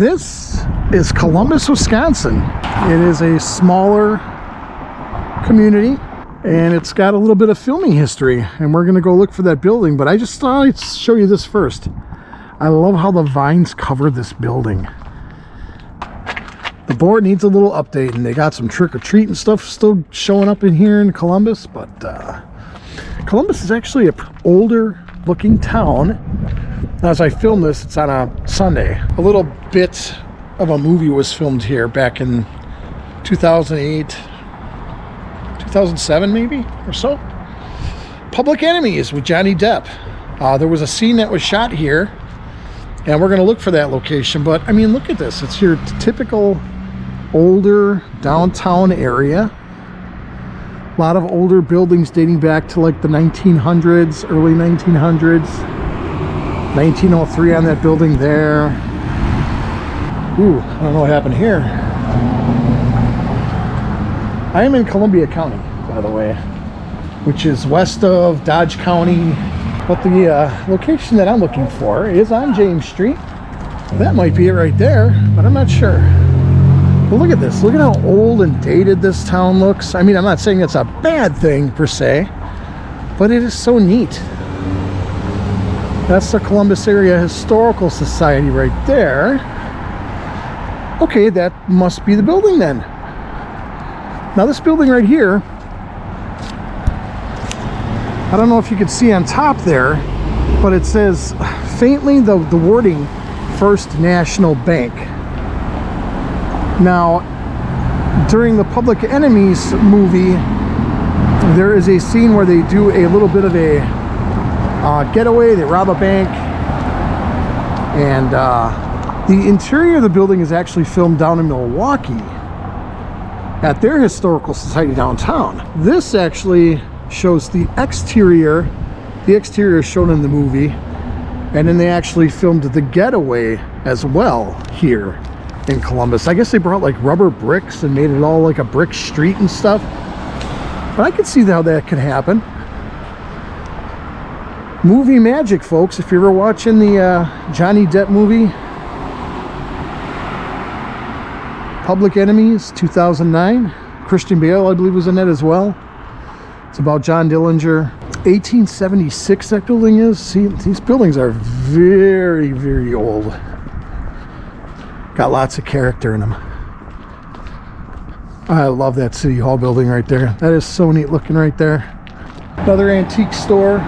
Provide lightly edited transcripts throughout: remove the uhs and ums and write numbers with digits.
This is Columbus, Wisconsin. It is a smaller community and it's got a little bit of filming history, and we're gonna go look for that building, but I just thought I'd show you this first. I love how the vines cover this building. The board needs a little update, and they got some trick-or-treat and stuff still showing up in here in Columbus, but Columbus is actually an older looking town. As I film this, it's on a Sunday. A little bit of a movie was filmed here back in 2008, 2007 maybe, or so. Public Enemies with Johnny Depp. There was a scene that was shot here, and we're going to look for that location. But I mean, look at this. It's your typical older downtown area. A lot of older buildings dating back to like the 1900s, early 1900s. 1903 on that building there. Ooh, I don't know what happened here. I am in Columbia County, by the way, which is west of Dodge County. But the location that I'm looking for is on James Street. That might be it right there, but I'm not sure. But look at this. Look at how old and dated this town looks. I mean, I'm not saying it's a bad thing per se, but it is so neat. That's the Columbus Area Historical Society right there. Okay, that must be the building then. Now this building right here, I don't know if you can see on top there, but it says faintly the wording First National Bank. Now, during the Public Enemies movie, there is a scene where they do a little bit of a getaway. They rob a bank, and the interior of the building is actually filmed down in Milwaukee at their historical society downtown. This actually shows the exterior. The exterior is shown in the movie, and then they actually filmed the getaway as well here in Columbus. I guess they brought like rubber bricks and made it all like a brick street and stuff, but I could see how that could happen. Movie magic, folks. If you're ever watching the Johnny Depp movie Public Enemies 2009, Christian Bale I believe was in it as well. It's about John Dillinger. 1876 that building is. See, these buildings are very, very old. Got lots of character in them. I love that City Hall building right there. That is so neat looking right there. Another antique store.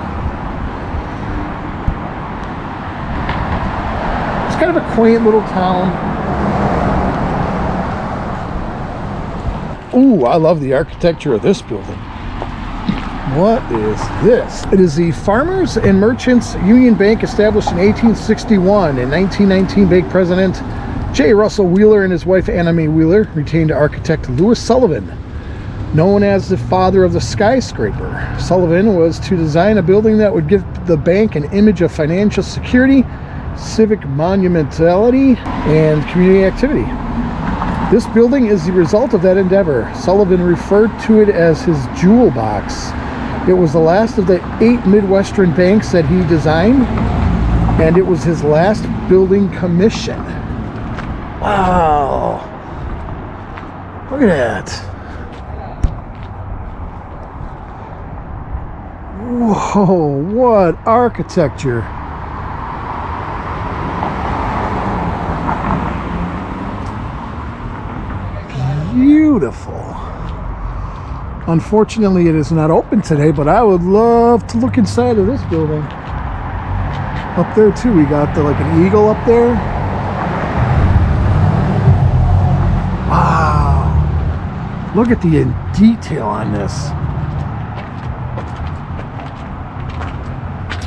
It's kind of a quaint little town. Ooh, I love the architecture of this building. What is this? It is the Farmers and Merchants Union Bank, established in 1861. In 1919, bank president J. Russell Wheeler and his wife Anna Mae Wheeler retained architect Louis Sullivan, known as the father of the skyscraper. Sullivan was to design a building that would give the bank an image of financial security, civic monumentality, and community activity. This building is the result of that endeavor. Sullivan referred to it as his jewel box. It was the last of the 8 Midwestern banks that he designed, and it was his last building commission. Wow. Look at that. Whoa, what architecture. Beautiful. Unfortunately, it is not open today, but I would love to look inside of this building. Up there too, we got like an eagle up there. Wow. Look at the detail on this.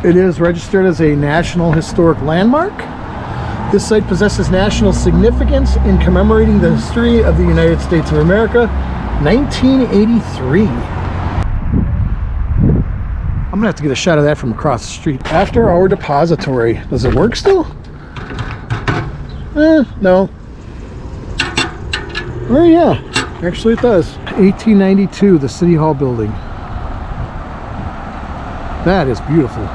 It is registered as a National Historic Landmark. This site possesses national significance in commemorating the history of the United States of America, 1983. I'm gonna have to get a shot of that from across the street. After Our Depository. Does it work still? No. Oh yeah, actually it does. 1892, the City Hall building. That is beautiful.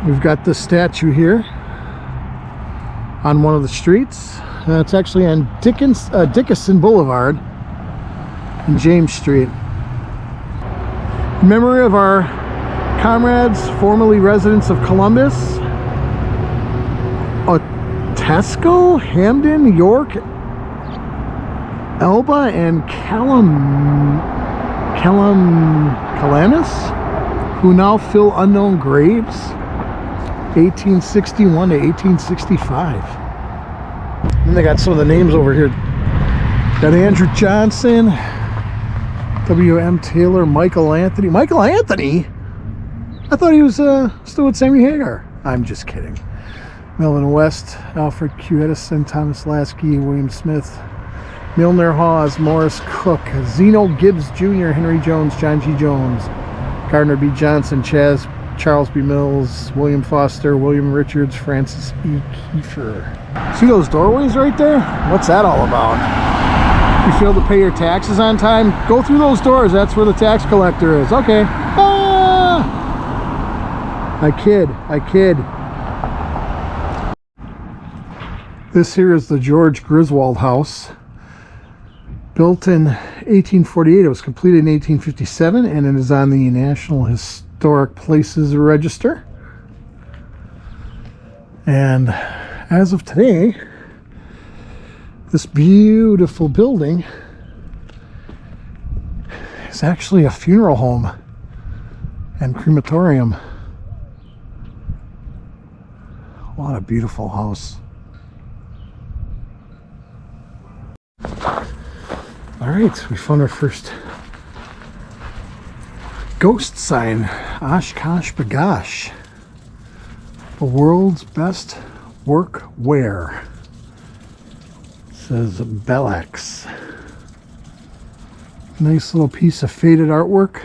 We've got this statue here on one of the streets. It's actually on Dickinson Boulevard and James Street. In memory of our comrades, formerly residents of Columbus, Otesco, Hamden, York, Elba, and Calamus, who now fill unknown graves, 1861 to 1865. And they got some of the names over here. Got Andrew Johnson, W.M. Taylor, Michael Anthony. Michael Anthony? I thought he was still with Sammy Hagar. I'm just kidding. Melvin West, Alfred Q. Edison, Thomas Lasky, William Smith, Milner Hawes, Morris Cook, Zeno Gibbs Jr., Henry Jones, John G. Jones, Gardner B. Johnson, Charles B. Mills, William Foster, William Richards, Francis E. Kiefer. See those doorways right there? What's that all about? You failed to pay your taxes on time? Go through those doors. That's where the tax collector is. Okay. Ah! I kid. This here is the George Griswold House. Built in 1848. It was completed in 1857, and it is on the National Historic Places Register. And as of today, this beautiful building is actually a funeral home and crematorium. What a beautiful house. All right, we found our first ghost sign. Oshkosh Bagosh, the world's best workwear. It says Bellex. Nice little piece of faded artwork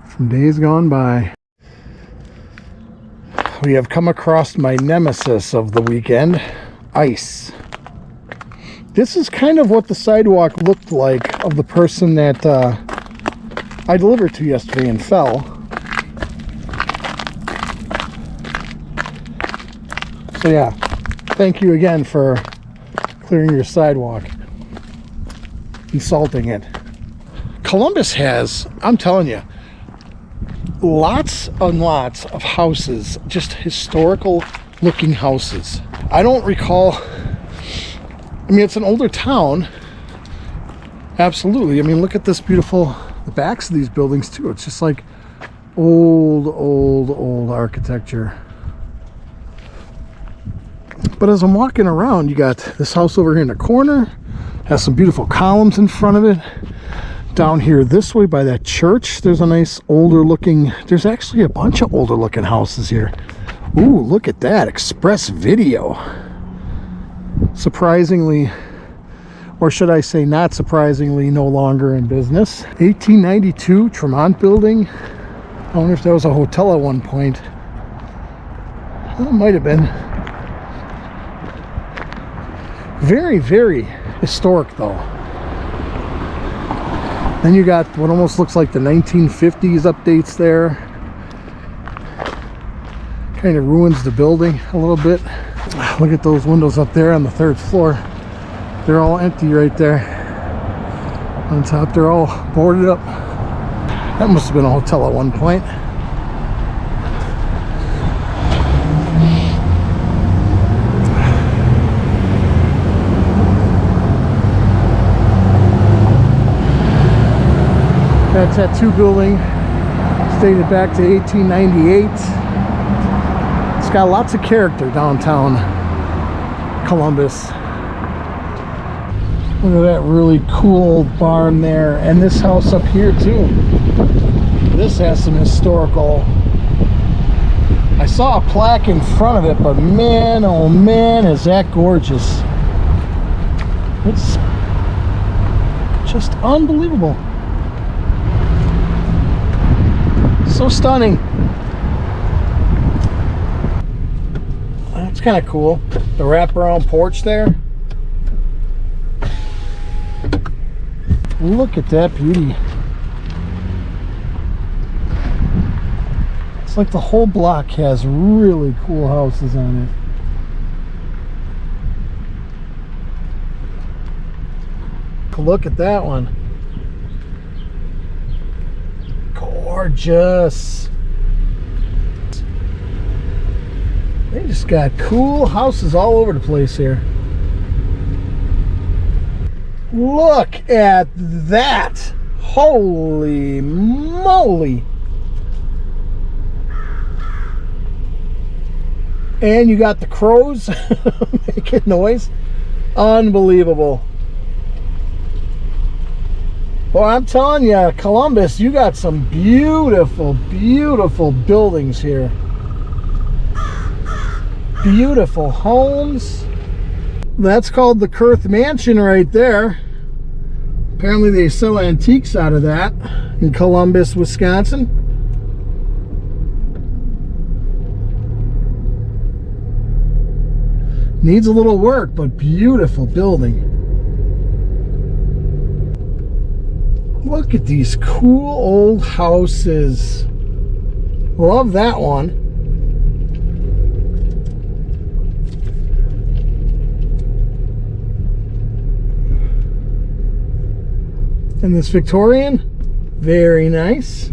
from days gone by. We have come across my nemesis of the weekend, ice. This is kind of what the sidewalk looked like of the person that I delivered to yesterday and fell. So yeah, thank you again for clearing your sidewalk and salting it. Columbus has, I'm telling you, lots and lots of houses, just historical looking houses. I don't recall, I mean, it's an older town, absolutely. I mean, look at this beautiful, the backs of these buildings too. It's just like old architecture. But as I'm walking around, you got this house over here in the corner, has some beautiful columns in front of it. Down here this way by that church, there's a nice older looking, there's actually a bunch of older looking houses here. Ooh, look at that, Express Video. Surprisingly, or should I say not surprisingly, no longer in business. 1892 Tremont Building. I wonder if that was a hotel at one point. Well, it might have been. Very, very historic though. Then you got what almost looks like the 1950s updates there. Kind of ruins the building a little bit. Look at those windows up there on the third floor. They're all empty right there. On top, they're all boarded up. That must have been a hotel at one point. That tattoo building dated back to 1898. It's got lots of character downtown Columbus. Look at that really cool barn there, and this house up here too. This has some historical. I saw a plaque in front of it, but man, oh man, is that gorgeous. It's just unbelievable. So stunning. That's kind of cool. The wraparound porch there. Look at that beauty. It's like the whole block has really cool houses on it. Look at that one. Gorgeous. They just got cool houses all over the place here. Look at that. Holy moly. And you got the crows making noise. Unbelievable. Well, I'm telling you, Columbus, you got some beautiful, beautiful buildings here. Beautiful homes. That's called the Kurth Mansion right there. Apparently they sell antiques out of that in Columbus, Wisconsin. Needs a little work, but beautiful building. Look at these cool old houses. Love that one. And this Victorian, very nice.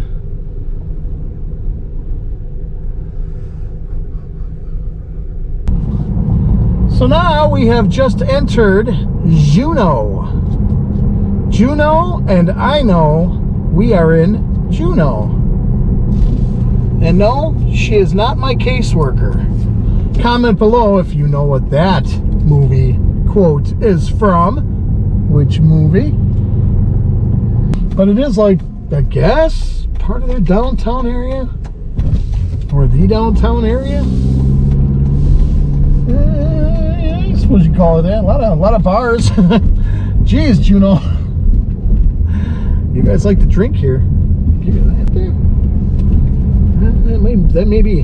So now we have just entered Juneau. Juneau, and I know we are in Juneau. And no, she is not my caseworker. Comment below if you know what that movie quote is from. Which movie? But it is like, I guess, part of their downtown area? Or the downtown area? I suppose you call it that. A lot of bars. Jeez, Juneau. You guys like to drink here. Give you that there. That may be.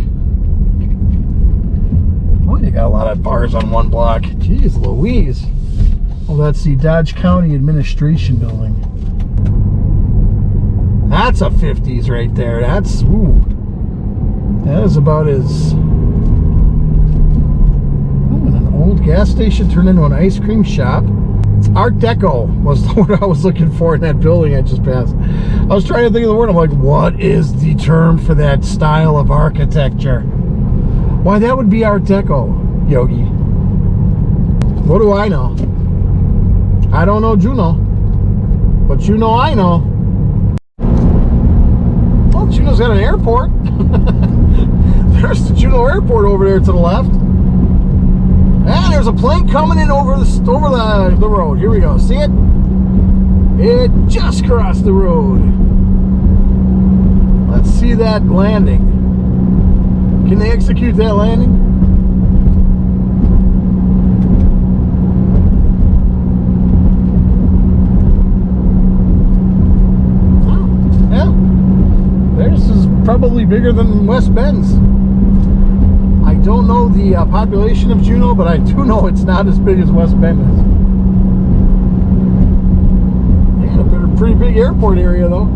Boy, they got a lot of bars on one block. Jeez Louise. Oh, that's the Dodge County Administration Building. That's a 50s right there. That's, ooh. That is about as... an old gas station turned into an ice cream shop. It's Art Deco was the word I was looking for in that building I just passed. I was trying to think of the word. I'm like, what is the term for that style of architecture? Why, that would be Art Deco, Yogi. What do I know? I don't know Juneau. But you know I know. Well, Juneau's got an airport. There's the Juneau Airport over there to the left. And there's a plane coming in over the road. Here we go. See it? It just crossed the road. Let's see that landing. Can they execute that landing? Oh, yeah. Theirs is probably bigger than West Bend's. I don't know the population of Juneau, but I do know it's not as big as West Bend is. And a pretty big airport area, though.